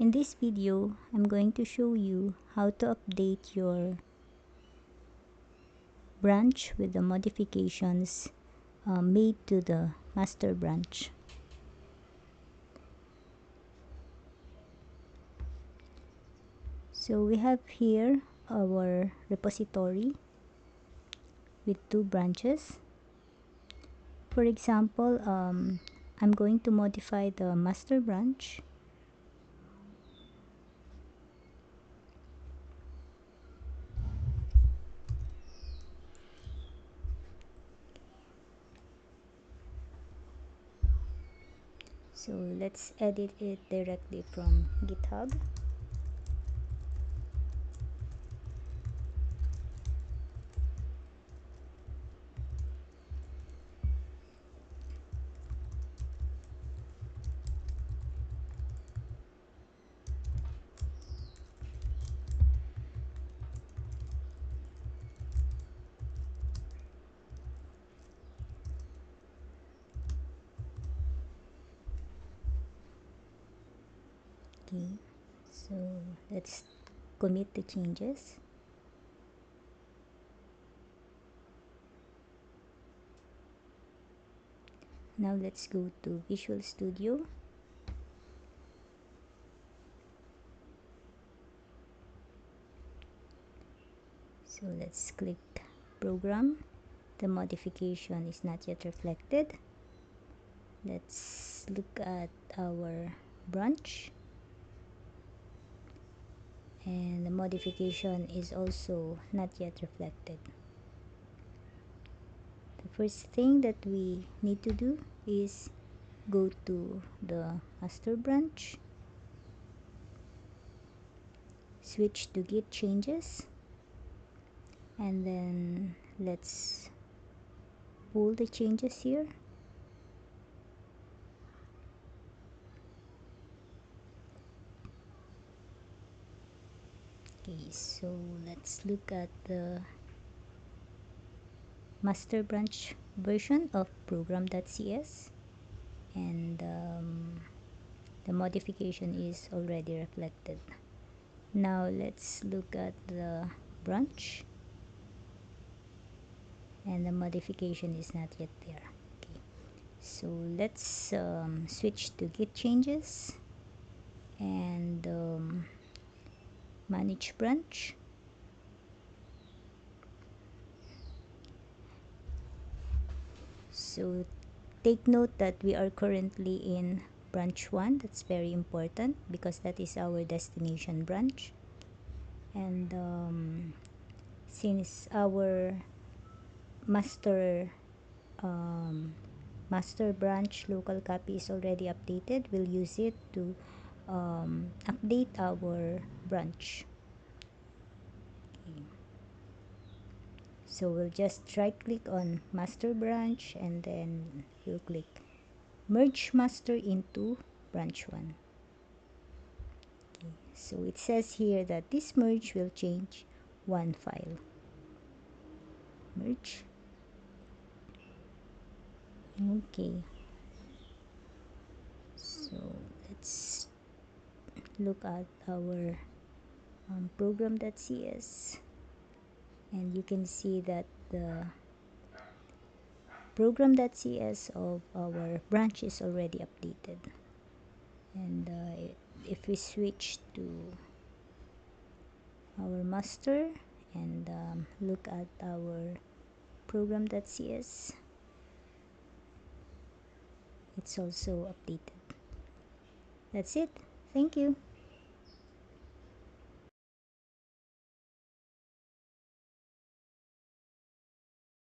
In this video, I'm going to show you how to update your branch with the modifications made to the master branch. So we have here our repository with two branches. For example, I'm going to modify the master branch. So let's edit it directly from GitHub. Okay, so let's commit the changes. Now let's go to Visual Studio. So let's click Program. The modification is not yet reflected. Let's look at our branch. And the modification is also not yet reflected. The first thing that we need to do is go to the master branch, switch to Git changes, and then let's pull the changes here. Okay, so let's look at the master branch version of program.cs, and the modification is already reflected. Now let's look at the branch, and the modification is not yet there. Okay, so let's switch to Git changes and manage branch. So take note that we are currently in branch 1. That's very important because that is our destination branch. And since our master branch local copy is already updated, we'll use it to update our branch. Okay. So we'll just right click on master branch, and then we'll click merge master into branch 1. Okay. So it says here that this merge will change one file. Merge. Okay, so let's look at our program.cs, and you can see that the program.cs of our branch is already updated. And if we switch to our master and look at our program.cs, it's also updated. That's it. Thank you.